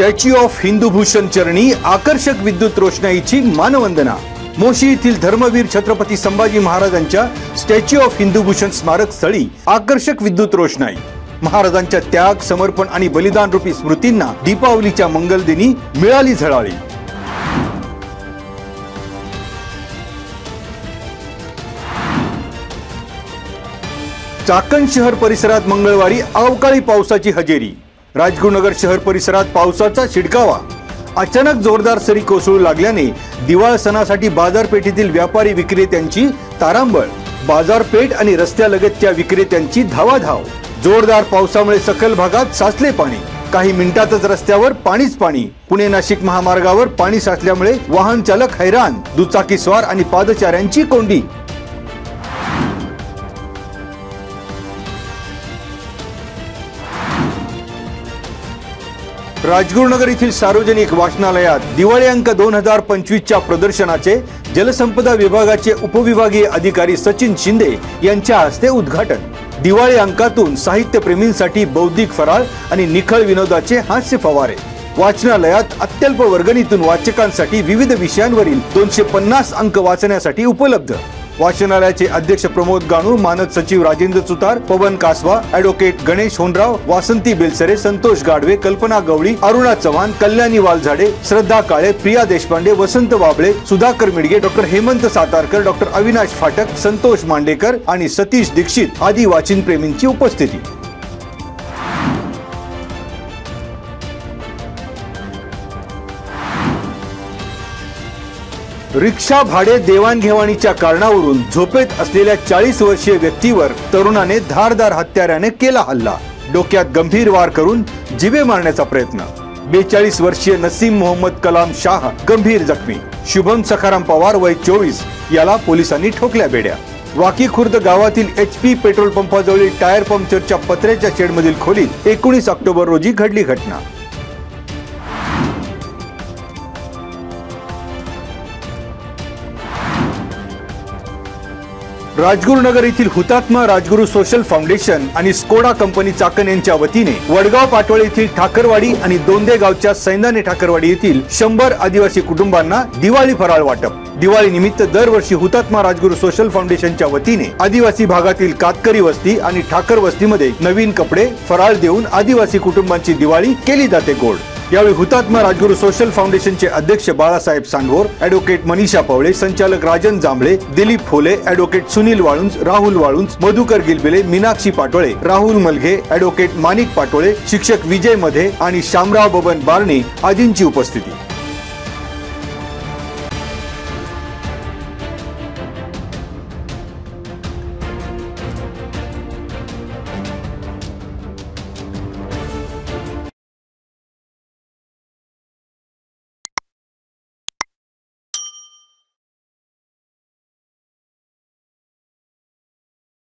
Statue of हिंदुभूषण चरणी आकर्षक विद्युत रोषणाईची मानवंदना। मोशी येथील धर्मवीर छत्रपती संभाजी महाराजांच्या स्टॅच्यू ऑफ हिंदुभूषण स्मारक स्थळी आकर्षक विद्युत रोषणाई। महाराजांच्या त्याग, समर्पण आणि बलिदान रूपी स्मृतींना दीपावलीच्या मंगलदिनी मिळाली झळाळी। चाकण शहर परिसरात मंगळवारी अवकाळी पावसाची हजेरी। राजगुरुनगर शहर परिसरात पावसाचा शिडकावा। अचानक जोरदार सरी कोसळू लागल्याने दिवाळ सणासाठी बाजारपेठेतील व्यापारी विक्रेत्यांची तारांबळ। बाजारपेठ आणि रस्त्यालगतच्या विक्रेत्यांची धावाधाव। जोरदार पावसामुळे सखल भागात साचले पाणी। काही मिनिटातच रस्त्यावर पाणीच पाणी। पुणे नाशिक महामार्गावर पाणी साचल्यामुळे वाहन चालक हैराण। दुचाकीस्वार आणि पादचाऱ्यांची कोंडी। राजगुरुनगर येथील सार्वजनिक वाचनालयात दिवाळी अंक 2025च्या प्रदर्शनाचे जलसंपदा विभागाचे उपविभागीय अधिकारी सचिन शिंदे यांच्या हस्ते उद्घाटन। दिवाळी अंकातून साहित्यप्रेमींसाठी बौद्धिक फराळ आणि निखळ विनोदाचे हास्य फवारे। वाचनालयात अत्यल्प वर्गणीतून वाचकांसाठी विविध विषयांवरील 250 अंक वाचण्यासाठी उपलब्ध। वाचनालयाचे अध्यक्ष प्रमोद गाणू, मानद सचिव राजेंद्र सुतार, पवन कासवा, ॲडव्होकेट गणेश होनराव, वासंती बेलसरे, संतोष गाडवे, कल्पना गवळी, अरुणा चव्हाण, कल्याणी वालझाडे, श्रद्धा काळे, प्रिया देशपांडे, वसंत वाबळे, सुधाकर मिडगे, डॉक्टर हेमंत सातारकर, डॉक्टर अविनाश फाटक, संतोष मांडेकर आणि सतीश दीक्षित आदी वाचन प्रेमींची उपस्थिती। रिक्षा भाडे देवाणघेवाणीच्या कारणावरून झोपेत असलेल्या 40 वर्षीय व्यक्तीवर तरुणाने धारदार हत्याराने केला हल्ला। डोक्यात गंभीर वार करून जिवे मारण्याचा प्रयत्न। 42 वर्षीय नसीम मोहम्मद कलाम शाह गंभीर जखमी। शुभम सखाराम पवार वय 24 याला पोलिसांनी ठोकल्या बेड्या। वाकी खुर्द गावातील HP पेट्रोल पंपाजवळील टायर पंक्चरच्या पत्र्याच्या शेडमधील खोलीत 19 ऑक्टोबर रोजी घडली घटना। राजगुरुनगर येथील हुतात्मा राजगुरू सोशल फाउंडेशन आणि स्कोडा कंपनी चाकण यांच्या वतीने वडगाव पाटोळे येथील ठाकरवाडी आणि दोंदे गावच्या सैंदाने ठाकरवाडी येथील 100 आदिवासी कुटुंबांना दिवाळी फराळ वाटप। दिवाळी निमित्त दरवर्षी हुतात्मा राजगुरू सोशल फाउंडेशनच्या वतीने आदिवासी भागातील कातकरी वस्ती आणि ठाकर वस्तीमध्ये नवीन कपडे, फराळ देऊन आदिवासी कुटुंबांची दिवाळी केली जाते गोड। यावेळी हुतात्मा राजगुरू सोशल फाउंडेशनचे अध्यक्ष बाळासाहेब सांडवोर, ॲडव्होकेट मनीषा पवळे, संचालक राजन जांभळे, दिलीप फुले, ॲडव्होकेट सुनील वाळुंज, राहुल वाळुंज, मधुकर गिलबिले, मीनाक्षी पाटोळे, राहुल मलघे, ॲडव्होकेट माणिक पाटोळे, शिक्षक विजय मध्ये आणि शामराव बबन बारणे आदींची उपस्थिती।